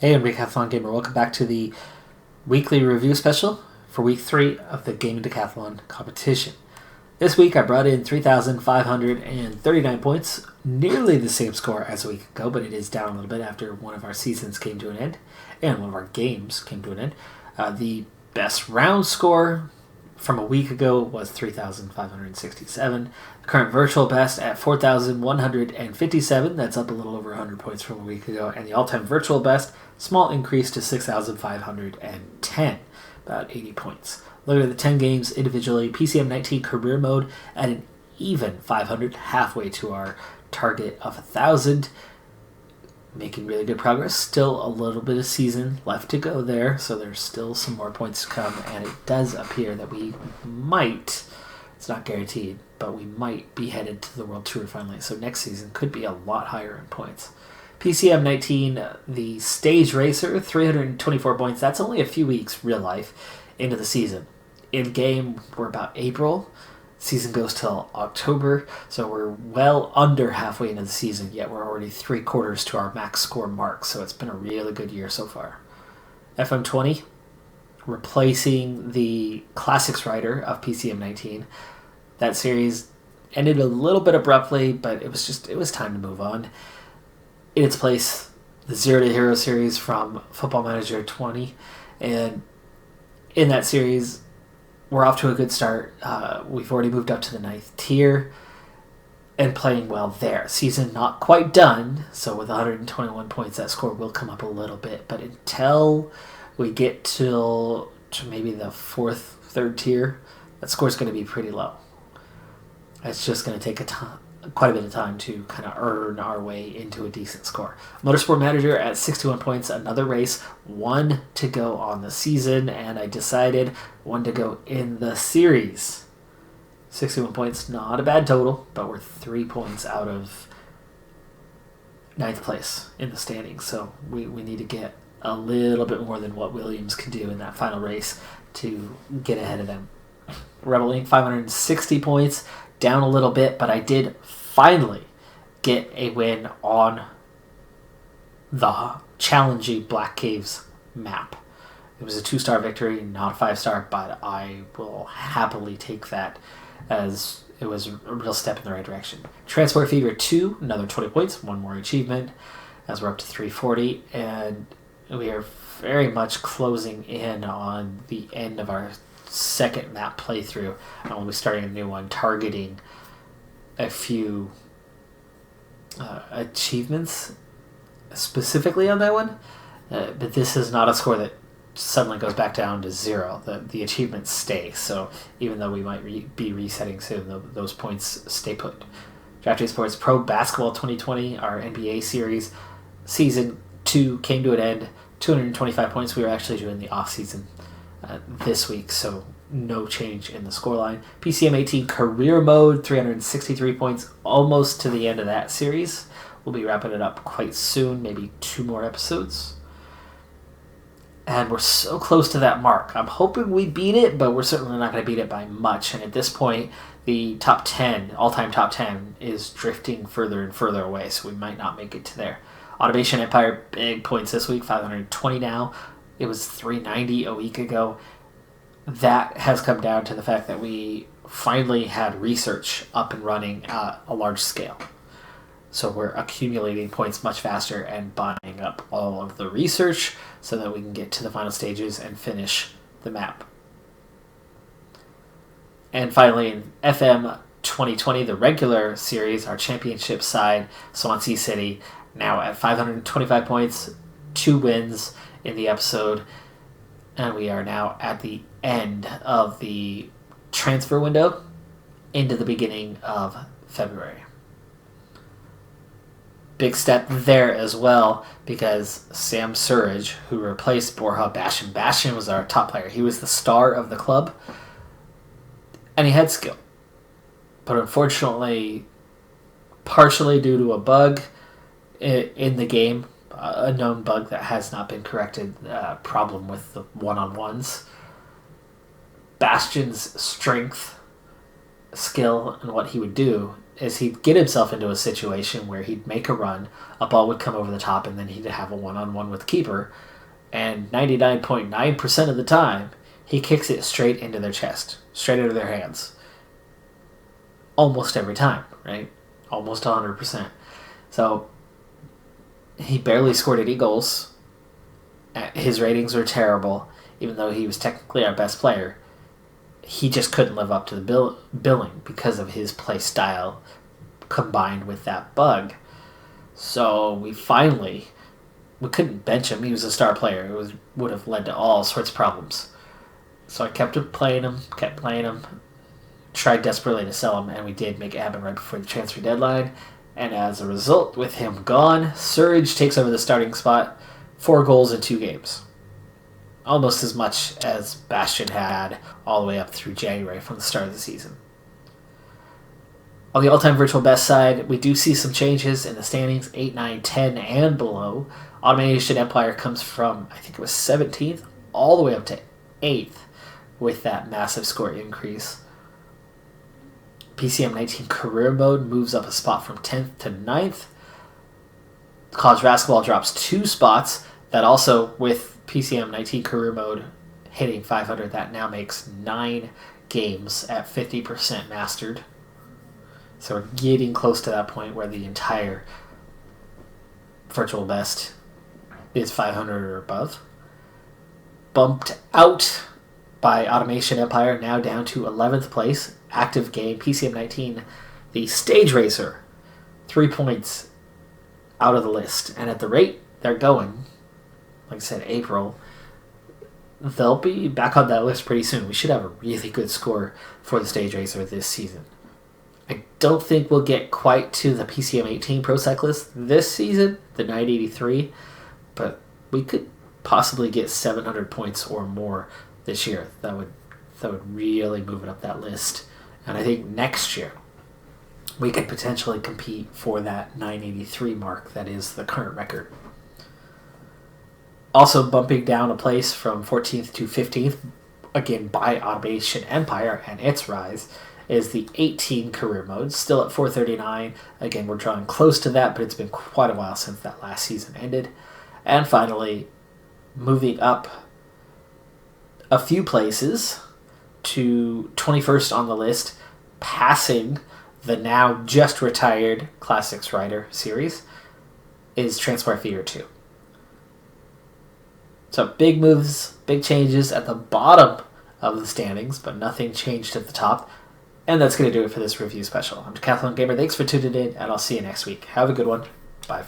Hey, I'm Decathlon Gamer. Welcome back to the weekly review special for week 3 of the Gaming Decathlon competition. This week I brought in 3,539 points, nearly the same score as a week ago, but it is down a little bit after one of our seasons came to an end and one of our games came to an end. The best round score from a week ago was 3,567. The current virtual best at 4,157. That's up a little over 100 points from a week ago. And the all-time virtual best, small increase to 6,510, about 80 points. Looking at the 10 games individually, PCM 19 career mode at an even 500, halfway to our target of 1,000. Making really good progress. Still a little bit of season left to go there, so there's still some more points to come, and it does appear that we might, it's not guaranteed, but we might be headed to the World Tour finally, so next season could be a lot higher in points. PCM 19, the stage racer, 324 points. That's only a few weeks, real life, into the season. In game, we're about April. Season goes till October, so we're well under halfway into the season, yet we're already 3/4 to our max score mark, so it's been a really good year so far. FM20, replacing the Classics Rider of PCM 19. That series ended a little bit abruptly, but it was time to move on. In its place, the Zero to Hero series from Football Manager 20, and in that series, we're off to a good start. We've already moved up to the 9th tier and playing well there. Season not quite done, so with 121 points, that score will come up a little bit. But until we get to maybe the 4th, 3rd tier, that score's going to be pretty low. It's just going to take quite a bit of time to kind of earn our way into a decent score. Motorsport Manager at 61 points, another race, 1 to go on the season, and I decided 1 to go in the series. 61 points, not a bad total, but we're 3 points out of 9th place in the standings, so we need to get a little bit more than what Williams can do in that final race to get ahead of them. Rebel Inc. 560 points, down a little bit, but I did finally get a win on the challenging Black Caves map. It was a 2-star victory, not a 5-star, but I will happily take that as it was a real step in the right direction. Transport Fever 2, another 20 points, 1 more achievement, as we're up to 340, and we are very much closing in on the end of our second map playthrough. We'll be starting a new one, targeting a few achievements specifically on that one, but this is not a score that suddenly goes back down to 0. The achievements stay, so even though we might be resetting soon, those points stay put. Draft Day Sports Pro Basketball 2020, our NBA series, Season 2 came to an end, 225 points. We were actually doing the off-season this week, so no change in the scoreline. PCM 18 career mode, 363 points, almost to the end of that series. We'll be wrapping it up quite soon, maybe 2 more episodes. And we're so close to that mark. I'm hoping we beat it, but we're certainly not going to beat it by much. And at this point, the top 10, all-time top 10, is drifting further and further away, so we might not make it to there. Automation Empire, big points this week, 520 now. It was 390 a week ago. That has come down to the fact that we finally had research up and running at a large scale. So we're accumulating points much faster and buying up all of the research so that we can get to the final stages and finish the map. And finally, in FM 2020, the regular series, our championship side, Swansea City, now at 525 points, 2 wins in the episode, and we are now at the end of the transfer window into the beginning of February. Big step there as well, because Sam Surridge, who replaced Borja Bastion was our top player. He was the star of the club, and he had skill. But unfortunately, partially due to a bug in the game, a known bug that has not been corrected, problem with the one-on-ones, Bastion's strength, skill, and what he would do is he'd get himself into a situation where he'd make a run, a ball would come over the top, and then he'd have a one-on-one with the keeper. And 99.9% of the time, he kicks it straight into their chest, straight into their hands. Almost every time, right? Almost 100%. So he barely scored any goals. His ratings were terrible, even though he was technically our best player. He just couldn't live up to the billing because of his play style combined with that bug. So we couldn't bench him. He was a star player. It would have led to all sorts of problems. So I kept playing him, tried desperately to sell him, and we did make it happen right before the transfer deadline. And as a result, with him gone, Surge takes over the starting spot, 4 goals in 2 games. Almost as much as Bastion had all the way up through January from the start of the season. On the all-time virtual best side, we do see some changes in the standings, 8, 9, 10, and below. Automation Empire comes from, I think it was 17th, all the way up to 8th with that massive score increase. PCM 19 Career Mode moves up a spot from 10th to 9th. College Basketball drops 2 spots. That also, with PCM 19 Career Mode hitting 500, that now makes 9 games at 50% mastered. So we're getting close to that point where the entire virtual best is 500 or above. Bumped out by Automation Empire, now down to 11th place. Active game, PCM 19, the Stage Racer, 3 points out of the list. And at the rate they're going, like I said, April, they'll be back on that list pretty soon. We should have a really good score for the Stage Racer this season. I don't think we'll get quite to the PCM 18 Pro Cyclist this season, the 983, but we could possibly get 700 points or more this year. That would really move it up that list. And I think next year we could potentially compete for that 983 mark that is the current record. Also bumping down a place from 14th to 15th, again by Automation Empire and its rise, is the 18 Career Mode, still at 439. Again, we're drawing close to that, but it's been quite a while since that last season ended. And finally, moving up a few places to 21st on the list, passing the now just retired Classics Rider series, is Transport Fever 2. So big moves, big changes at the bottom of the standings, but nothing changed at the top. And that's going to do it for this review special. I'm Decathlon Gamer. Thanks for tuning in, and I'll see you next week. Have a good one. Bye.